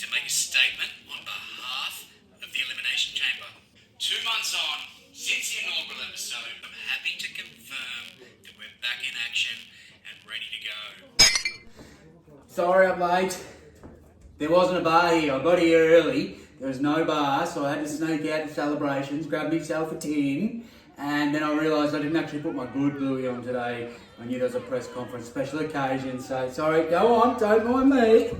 to make a statement on behalf of the Elimination Chamber. 2 months on, since the inaugural episode, I'm happy to confirm that we're back in action and ready to go. Sorry I'm late. There wasn't a bar here. I got here early. There was no bar, so I had to sneak out to celebrations, grab myself a tin, and then I realised I didn't actually put my good bluey on today. I knew there was a press conference, special occasion, so sorry, go on, don't mind me.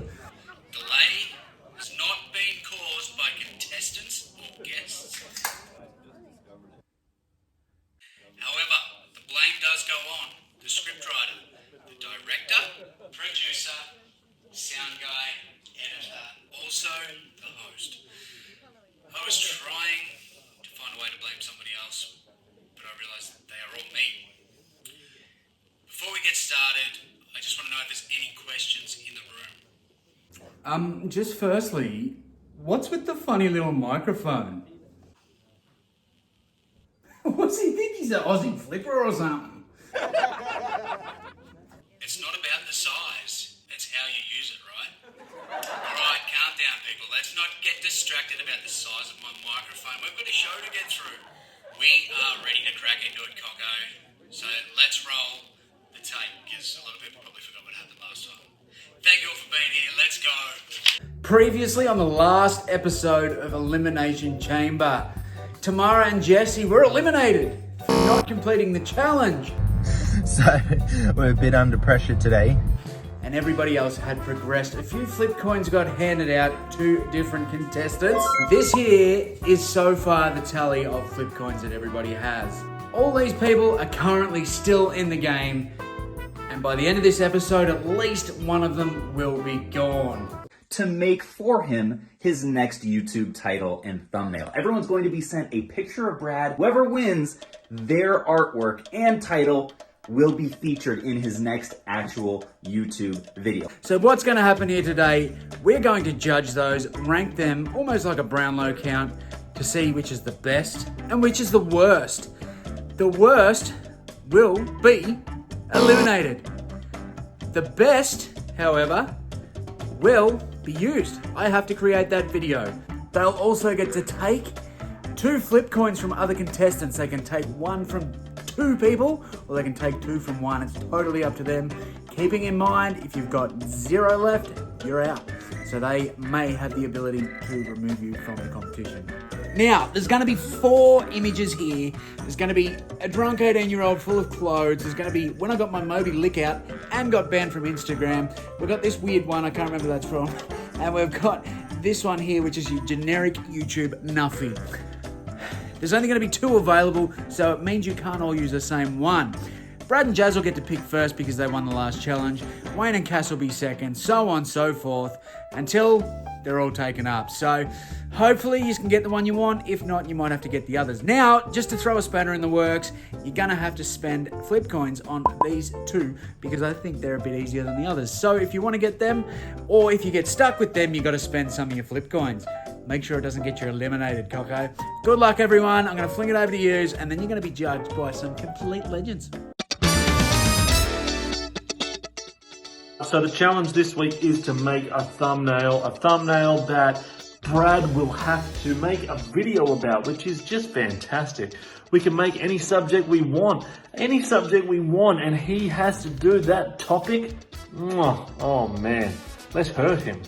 Delay has not been caused by contestants or guests. However, the blame does go on the scriptwriter, the director, producer, sound guy, editor, also the host. I was trying to find a way to blame somebody else, but I realised that they are all me. Before we get started, I just want to know if there's any questions in the room. Just firstly, what's with the funny little microphone? What's he think he's an Aussie flipper or something? It's not about the size, it's how you use it, right? Alright, calm down people, let's not get distracted about the size of my microphone. We've got a show to get through. We are ready to crack into it, Coco. So let's roll the tape, because a lot of people probably forgot what happened last time. Thank you all for being here, let's go. Previously on the last episode of Elimination Chamber, Tamara and Jesse were eliminated for not completing the challenge. So, we're a bit under pressure today. And everybody else had progressed. A few flip coins got handed out to different contestants. This here is so far the tally of flip coins that everybody has. All these people are currently still in the game, and by the end of this episode, at least one of them will be gone. To make for him his next YouTube title and thumbnail. Everyone's going to be sent a picture of Brad. Whoever wins, their artwork and title will be featured in his next actual YouTube video. So what's going to happen here today, we're going to judge those, rank them almost like a Brownlow count to see which is the best and which is the worst. The worst will be eliminated. The best, however, will be used. I have to create that video. They'll also get to take 2 flip coins from other contestants. They can take 1 from 2 people, or they can take 2 from 1. It's totally up to them. Keeping in mind, if you've got 0 left, you're out. So they may have the ability to remove you from the competition. Now, there's going to be 4 images here. There's going to be a drunk 18-year-old full of clothes. There's going to be when I got my Moby Lick out and got banned from Instagram. We've got this weird one, I can't remember who that's from. And we've got this one here, which is your generic YouTube Nuffy. There's only going to be 2 available, so it means you can't all use the same one. Brad and Jazz will get to pick first because they won the last challenge. Wayne and Cass will be second, so on and so forth, until they're all taken up. So hopefully you can get the one you want. If not, you might have to get the others. Now, just to throw a spanner in the works, you're going to have to spend flip coins on these 2 because I think they're a bit easier than the others. So if you want to get them, or if you get stuck with them, you've got to spend some of your flip coins. Make sure it doesn't get you eliminated, Coco. Good luck, everyone. I'm going to fling it over to you, and then you're going to be judged by some complete legends. So the challenge this week is to make a thumbnail that Brad will have to make a video about, which is just fantastic. We can make any subject we want, and he has to do that topic. Oh man, let's hurt him.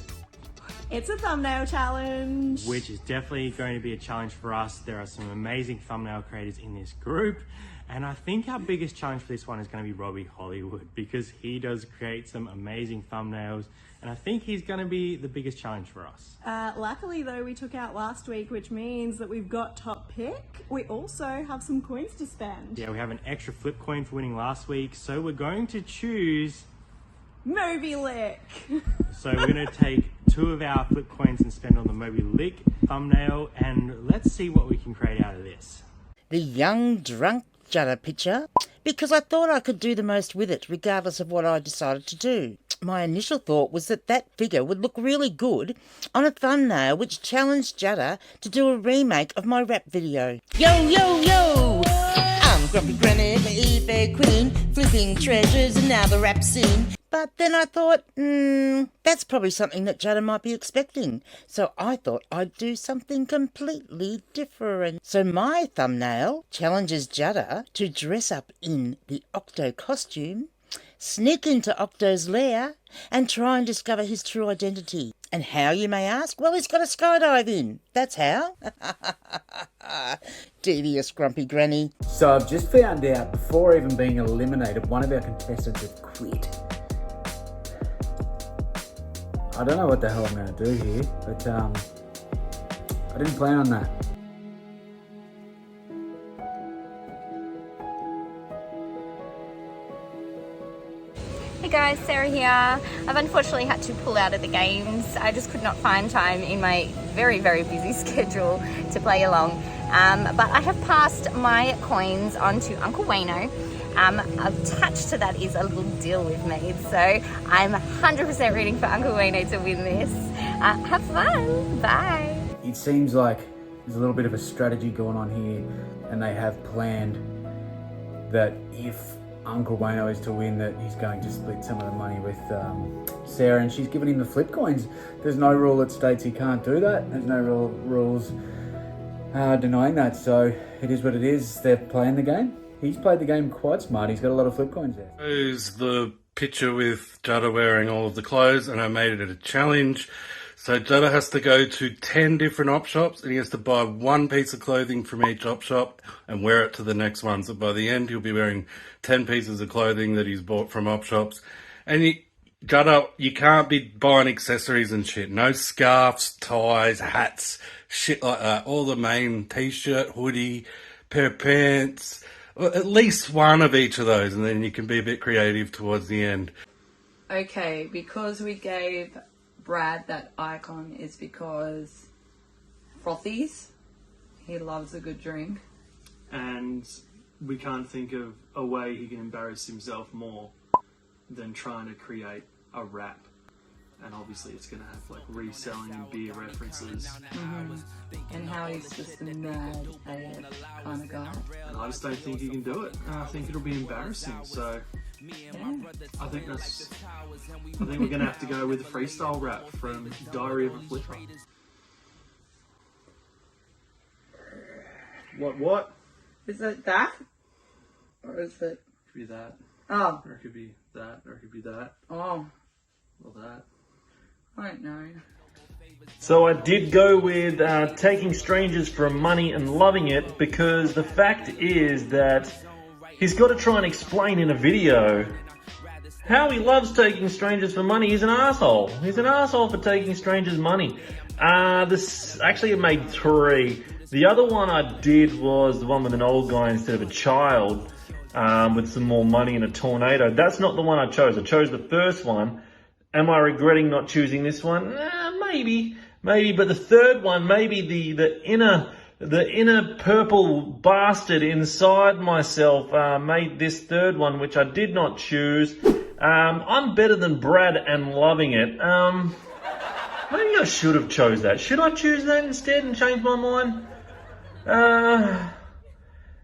It's a thumbnail challenge. Which is definitely going to be a challenge for us. There are some amazing thumbnail creators in this group. And I think our biggest challenge for this one is going to be Robbie Hollywood, because he does create some amazing thumbnails. And I think he's going to be the biggest challenge for us. Luckily though, we took out last week, which means that we've got top pick. We also have some coins to spend. Yeah, we have an extra flip coin for winning last week. So we're going to choose Moby Lick. So we're going to take 2 of our flip coins and spend on the Moby Lick thumbnail, and let's see what we can create out of this. The young drunk Judder picture, because I thought I could do the most with it regardless of what I decided to do. My initial thought was that figure would look really good on a thumbnail which challenged Judder to do a remake of my rap video. Yo, yo, yo! I'm grumpy granny, my eBay queen, flipping treasures and now the rap scene. But then I thought, that's probably something that Jada might be expecting. So I thought I'd do something completely different. So my thumbnail challenges Jada to dress up in the Octo costume, sneak into Octo's lair, and try and discover his true identity. And how, you may ask? Well, he's got a skydive in. That's how. Devious grumpy granny. So I've just found out, before even being eliminated, one of our contestants had quit. I don't know what the hell I'm going to do here, but I didn't plan on that. Hey guys, Sarah here. I've unfortunately had to pull out of the games. I just could not find time in my very, very busy schedule to play along. But I have passed my coins on to Uncle Wayno. Attached to that is a little deal we've made. So I'm 100% rooting for Uncle Wayno to win this. Have fun. Bye. It seems like there's a little bit of a strategy going on here, and they have planned that if Uncle Wayno is to win, that he's going to split some of the money with Sarah, and she's given him the flip coins. There's no rule that states he can't do that. There's no rules denying that, so it is what it is. They're playing the game. He's played the game quite smart. He's got a lot of flip coins there. Here's the picture with Jada wearing all of the clothes, and I made it a challenge. So Jada has to go to 10 different op shops, and he has to buy one piece of clothing from each op shop and wear it to the next one. So by the end, he'll be wearing 10 pieces of clothing that he's bought from op shops. And Jada, you can't be buying accessories and shit. No scarves, ties, hats, shit like that. All the main t-shirt, hoodie, pair of pants, at least one of each of those, and then you can be a bit creative towards the end. Okay, because we gave Brad that icon is because frothies. He loves a good drink. And we can't think of a way he can embarrass himself more than trying to create a rap. And obviously it's going to have like reselling and beer references. And how he's just a mad AF kind of guy. And I just don't think he can do it. And I think it'll be embarrassing. So I think we're going to have to go with the freestyle rap from Diary of a Flipper. What? Is it that? Or is it? It could be that. Oh. Or it could be that. Or it could be that. Oh. Or that. I don't know. So I did go with taking strangers for money and loving it, because the fact is that he's got to try and explain in a video how he loves taking strangers for money. He's an asshole. He's an asshole for taking strangers' money. This actually I made 3. The other one I did was the one with an old guy instead of a child, with some more money and a tornado. That's not the one I chose. I chose the first one. Am I regretting not choosing this one? Maybe. But the third one, maybe the inner purple bastard inside myself made this third one, which I did not choose. I'm better than Brad and loving it. Maybe I should have chose that. Should I choose that instead and change my mind?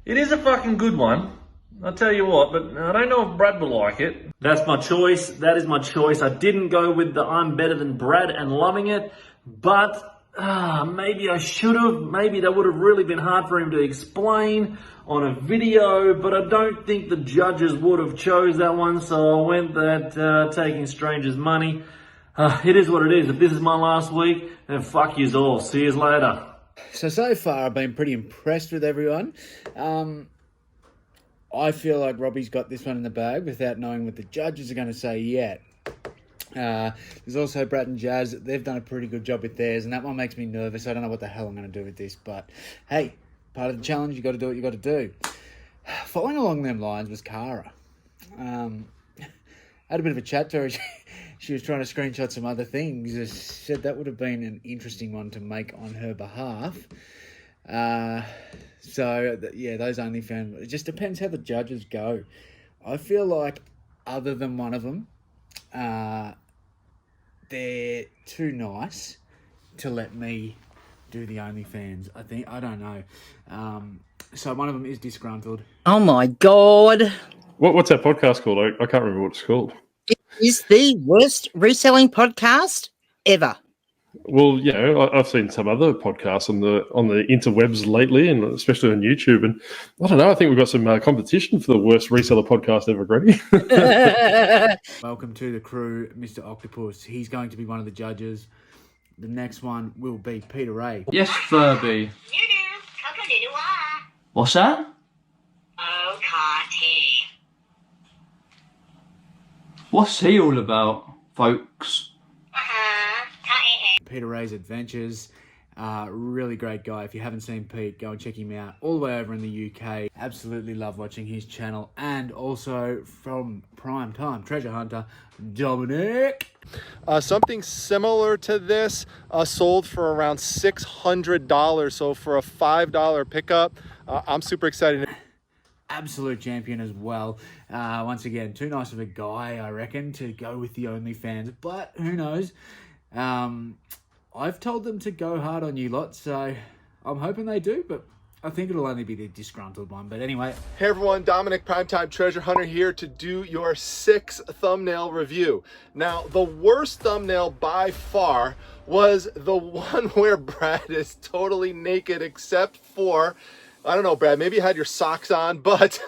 It is a fucking good one. I'll tell you what, but I don't know if Brad will like it. That's my choice. That is my choice. I didn't go with the I'm better than Brad and loving it, but maybe I should have. Maybe that would have really been hard for him to explain on a video, but I don't think the judges would have chose that one, so I went that taking strangers' money. It is what it is. If this is my last week, then fuck yous all. See yous later. So far I've been pretty impressed with everyone. I feel like Robbie's got this one in the bag without knowing what the judges are going to say yet. There's also Brad and Jazz. They've done a pretty good job with theirs, and that one makes me nervous. I don't know what the hell I'm going to do with this, but hey, part of the challenge, you got to do what you got to do. Following along them lines was Cara. I had a bit of a chat to her. She was trying to screenshot some other things. She said that would have been an interesting one to make on her behalf. So, yeah, those OnlyFans, it just depends how the judges go. I feel like, other than one of them, they're too nice to let me do the OnlyFans. I don't know. So one of them is Disgruntled. Oh my God. What's that podcast called? I can't remember what it's called. It is the worst reselling podcast ever. Well, you know, I've seen some other podcasts on the interwebs lately, and especially on YouTube. And I don't know. I think we've got some competition for the worst reseller podcast ever, Granny. Welcome to the crew, Mr. Octopus. He's going to be one of the judges. The next one will be Peter Ray. Yes, Furby. What's that? What's he all about, folks? Peter Ray's Adventures. Really great guy. If you haven't seen Pete, go and check him out. All the way over in the UK. Absolutely love watching his channel. And also from Prime Time Treasure Hunter, Dominic. Something similar to this sold for around $600. So for a $5 pickup, I'm super excited. Absolute champion as well. Once again, too nice of a guy, I reckon, to go with the OnlyFans. But who knows? I've told them to go hard on you lot, so I'm hoping they do, but I think it'll only be the Disgruntled one. But anyway. Hey everyone, Dominic Primetime Treasure Hunter here to do your 6th thumbnail review. Now, the worst thumbnail by far was the one where Brad is totally naked except for, I don't know, Brad, maybe you had your socks on, but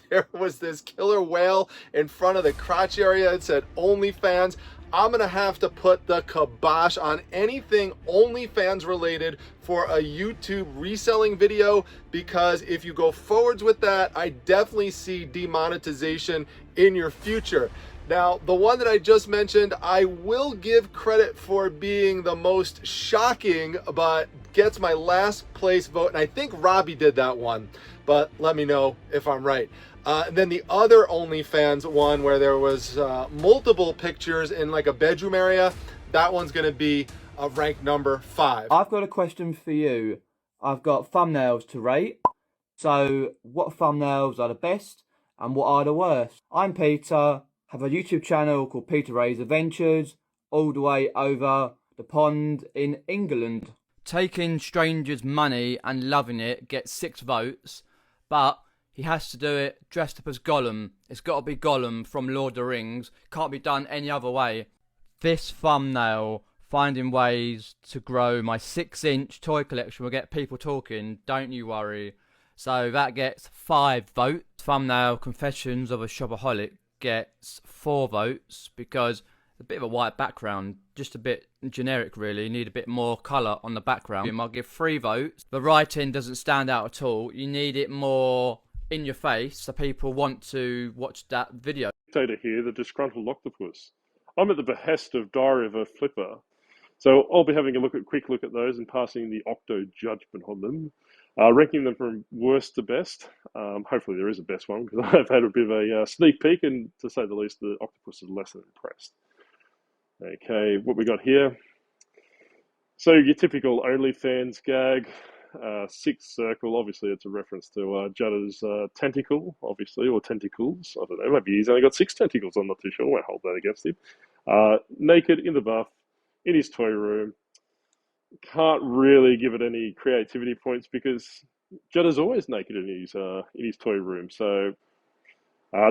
there was this killer whale in front of the crotch area. It said OnlyFans. I'm gonna have to put the kibosh on anything OnlyFans related for a YouTube reselling video, because if you go forwards with that, I definitely see demonetization in your future. Now, the one that I just mentioned, I will give credit for being the most shocking, but gets my last place vote. And I think Robbie did that one, but let me know if I'm right. And then the other OnlyFans one where there was multiple pictures in like a bedroom area, that one's gonna be rank number 5. I've got a question for you. I've got thumbnails to rate. So what thumbnails are the best and what are the worst? I'm Peter, have a YouTube channel called Peter Ray's Adventures, all the way over the pond in England. Taking strangers' money and loving it gets 6 votes, but he has to do it dressed up as Gollum. It's got to be Gollum from Lord of the Rings. Can't be done any other way. This thumbnail, finding ways to grow my 6-inch toy collection, will get people talking, don't you worry. So that gets 5 votes. Thumbnail, Confessions of a Shopaholic, gets 4 votes because a bit of a white background, just a bit generic really. You need a bit more colour on the background. I'll give 3 votes. The writing doesn't stand out at all. You need it more in your face so people want to watch that video. Data here, the disgruntled octopus. I'm at the behest of Diary of a Flipper, so I'll be having a quick look at those and passing the octo judgment on them, ranking them from worst to best. Hopefully there is a best one, because I've had a bit of a sneak peek, and to say the least, the octopus is less than impressed. Okay, what we got here. So your typical OnlyFans gag. 6 circle, obviously it's a reference to Judda's tentacle, obviously, or tentacles. I don't know, maybe he's only got 6 tentacles, I'm not too sure. I won't hold that against him. Naked in the bath, in his toy room. Can't really give it any creativity points because Judda's always naked in his toy room. So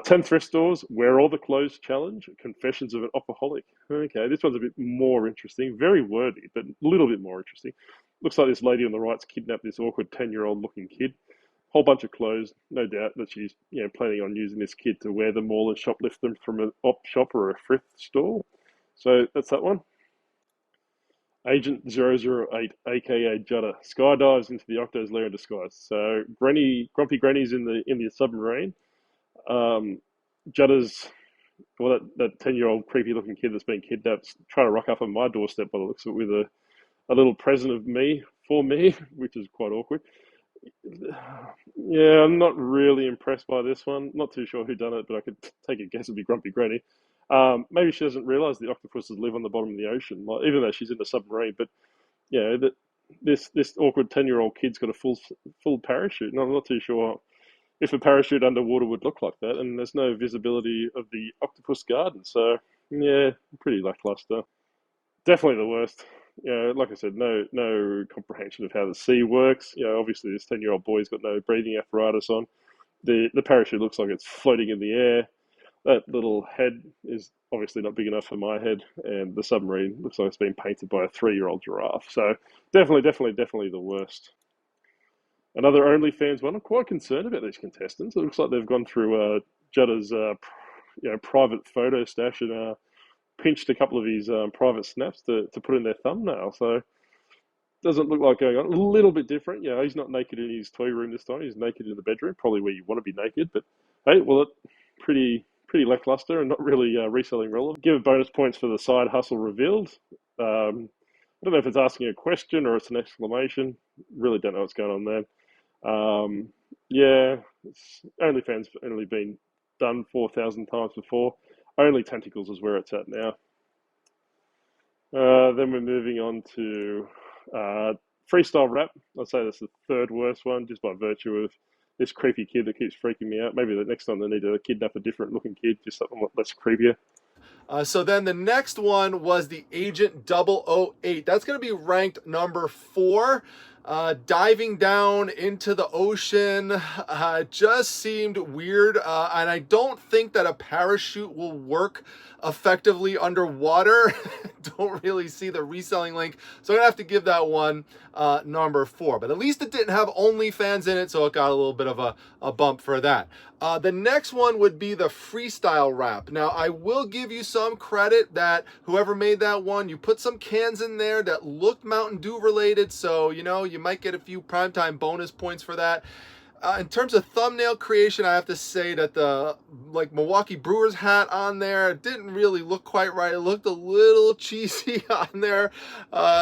10 thrift stores, wear all the clothes challenge, Confessions of an Opaholic. Okay, this one's a bit more interesting, very wordy, but a little bit more interesting. Looks like this lady on the right's kidnapped this awkward 10-year-old looking kid. Whole bunch of clothes, no doubt that she's planning on using this kid to wear them all and shoplift them from an op shop or a thrift store. So that's that one. Agent 008, aka Judda, skydives into the Octo's lair in disguise. So Grumpy Granny's in the submarine. Judda's, well, that 10-year-old creepy looking kid that's been kidnapped, trying to rock up on my doorstep by the looks of it with a little present of me for me, which is quite awkward. Yeah, I'm not really impressed by this one. Not too sure who done it, but I could take a guess it'd be Grumpy Granny. Maybe she doesn't realise the octopuses live on the bottom of the ocean, like, even though she's in the submarine. But yeah, this awkward 10-year-old kid's got a full parachute, and I'm not too sure if a parachute underwater would look like that. And there's no visibility of the octopus garden, so yeah, pretty lackluster. Definitely the worst. You know, like I said, no comprehension of how the sea works. You know, obviously this 10-year-old boy's got no breathing apparatus on. The parachute looks like it's floating in the air. That little head is obviously not big enough for my head, and the submarine looks like it's been painted by a 3-year-old giraffe. So definitely the worst. Another OnlyFans one. I'm quite concerned about these contestants. It looks like they've gone through Judda's private photo stash and pinched a couple of his private snaps to put in their thumbnail. So doesn't look like going on. A little bit different. You know, he's not naked in his toy room this time. He's naked in the bedroom, probably where you want to be naked. But hey, well, pretty lackluster and not really reselling relevant. Give bonus points for the side hustle revealed. I don't know if it's asking a question or it's an exclamation. Really don't know what's going on there. Yeah, OnlyFans only been done 4,000 times before. Only Tentacles is where it's at now. Then we're moving on to freestyle rap. I'd say that's the third worst one, just by virtue of this creepy kid that keeps freaking me out. Maybe the next time they need to kidnap a different looking kid, just something less creepier. So then the next one was the Agent 008. That's going to be ranked number 4. Diving down into the ocean just seemed weird, and I don't think that a parachute will work effectively underwater. Don't really see the reselling link, so I'm gonna have to give that one number 4, but at least it didn't have OnlyFans in it, so it got a little bit of a bump for that. The next one would be the freestyle rap. Now, I will give you some credit that whoever made that one, you put some cans in there that looked Mountain Dew related, so you know, you might get a few primetime bonus points for that. In terms of thumbnail creation, I have to say that the Milwaukee Brewers hat on there didn't really look quite right. It looked a little cheesy on there.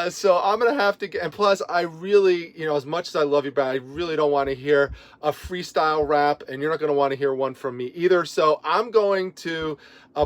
So I'm going to have to get, and plus I really, you know, as much as I love you, Brad, I really don't want to hear a freestyle rap, and you're not going to want to hear one from me either. So I'm going to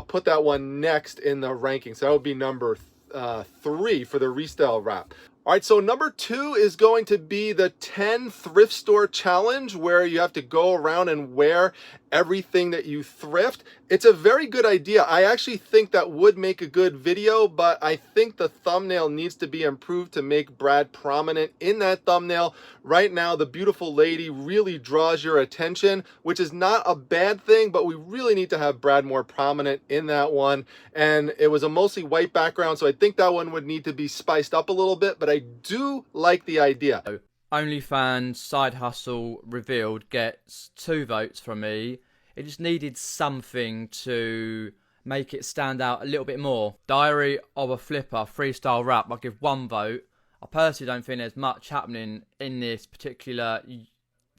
put that one next in the ranking. So that would be number 3 for the resale rap. All right, so number 2 is going to be the 10 thrift store challenge, where you have to go around and wear everything that you thrift. It's a very good idea. I actually think that would make a good video, but I think the thumbnail needs to be improved to make Brad prominent in that thumbnail. Right now, the beautiful lady really draws your attention, which is not a bad thing, but we really need to have Brad more prominent in that one. And it was a mostly white background, so I think that one would need to be spiced up a little bit, but I do like the idea. OnlyFans side hustle revealed gets 2 votes from me. It just needed something to make it stand out a little bit more. Diary of a Flipper freestyle rap, I'll give 1 vote. I personally don't think there's much happening in this particular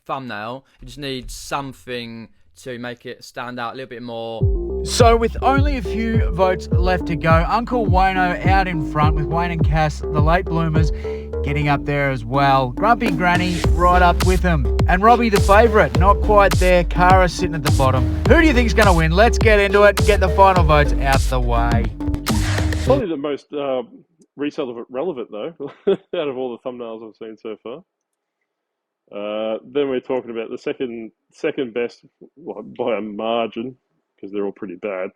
thumbnail. It just needs something to make it stand out a little bit more. So with only a few votes left to go, Uncle Wayno out in front with Wayne and Cass, the late bloomers, getting up there as well. Grumpy Granny right up with him. And Robbie the favourite, not quite there. Cara sitting at the bottom. Who do you think's going to win? Let's get into it. Get the final votes out the way. Probably the most resale relevant, though, out of all the thumbnails I've seen so far. Then we're talking about the second best, well, by a margin, because they're all pretty bad,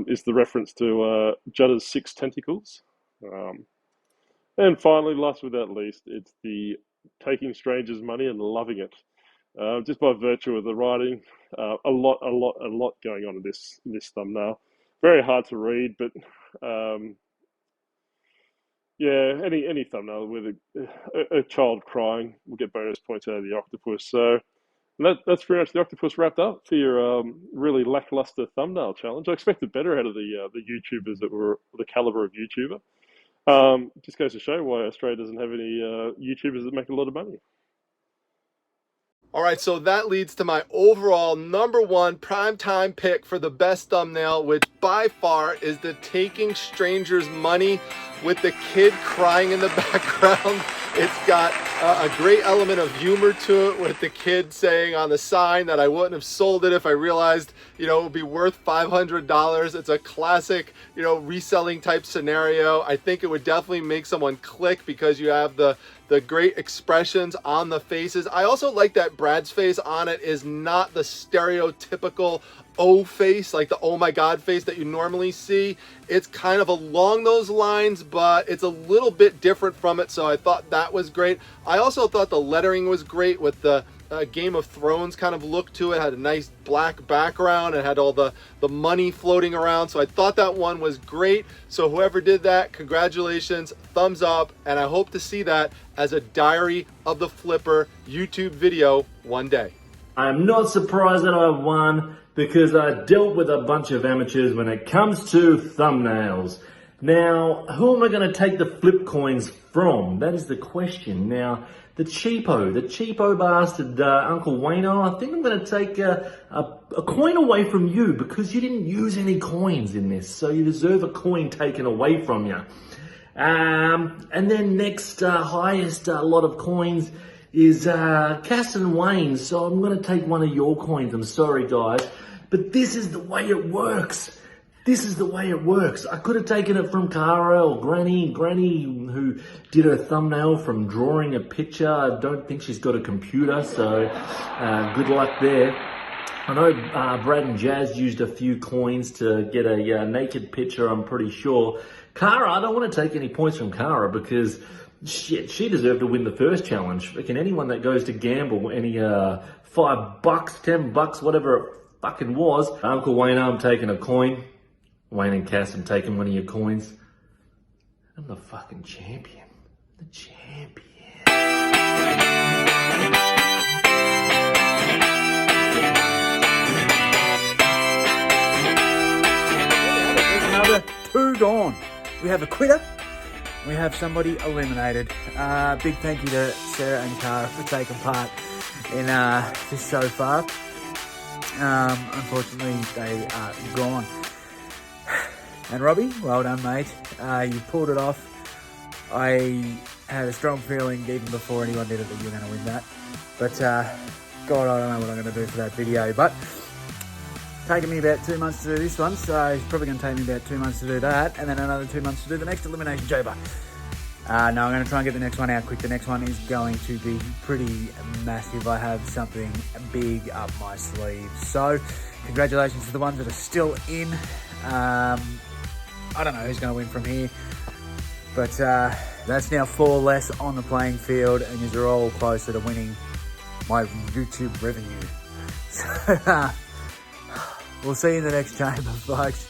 is the reference to Judda's 6 tentacles. And finally, last but not least, it's the taking strangers' money and loving it. Just by virtue of the writing, a lot going on in this thumbnail. Very hard to read, but yeah, any thumbnail with a child crying will get bonus points out of the octopus. So that's pretty much the octopus wrapped up for your really lackluster thumbnail challenge. I expected better out of the YouTubers that were the caliber of YouTuber. Just goes to show why Australia doesn't have any YouTubers that make a lot of money. All right, so that leads to my overall number 1 primetime pick for the best thumbnail, which by far is the taking strangers' money with the kid crying in the background. It's got a great element of humor to it with the kid saying on the sign that I wouldn't have sold it if I realized, it would be worth $500. It's a classic, reselling type scenario. I think it would definitely make someone click because you have the great expressions on the faces. I also like that Brad's face on it is not the stereotypical oh face, like the oh my god face that you normally see. It's kind of along those lines, but it's a little bit different from it, so I thought that was great. I also thought the lettering was great with the Game of Thrones kind of look to it. Had a nice black background and had all the money floating around, so I thought that one was great. So whoever did that, congratulations, thumbs up, and I hope to see that as a Diary of the Flipper YouTube video one day. I'm not surprised that I won because I dealt with a bunch of amateurs when it comes to thumbnails. Now, who am I going to take the flip coins from? That is the question. Now, the cheapo bastard, Uncle Wayno, I think I'm going to take a coin away from you because you didn't use any coins in this, so you deserve a coin taken away from you. And then next highest lot of coins is Cass and Wayne, so I'm going to take one of your coins. I'm sorry, guys, but this is the way it works. This is the way it works. I could have taken it from Cara or Granny who did her thumbnail from drawing a picture. I don't think she's got a computer, so good luck there. I know Brad and Jazz used a few coins to get a naked picture, I'm pretty sure. Cara, I don't want to take any points from Cara because shit, she deserved to win the first challenge. Can anyone that goes to gamble any $5, $10, whatever it fucking was. Uncle Wayne, I'm taking a coin. Wayne and Cass, I'm taking one of your coins. I'm the fucking champion. The champion. Another 2 gone. We have a quitter. We have somebody eliminated. Big thank you to Sarah and Cara for taking part in this so far. Unfortunately, they are gone. And Robbie, well done, mate. You pulled it off. I had a strong feeling even before anyone did it that you were going to win that. But God, I don't know what I'm going to do for that video. But taking me about 2 months to do this one, so it's probably going to take me about 2 months to do that, and then another 2 months to do the next Elimination Chamber. No, I'm going to try and get the next one out quick. The next one is going to be pretty massive. I have something big up my sleeve. So, congratulations to the ones that are still in. I don't know who's going to win from here, but that's now 4 less on the playing field, and you're all closer to winning my YouTube revenue. So, we'll see you in the next chamber, folks.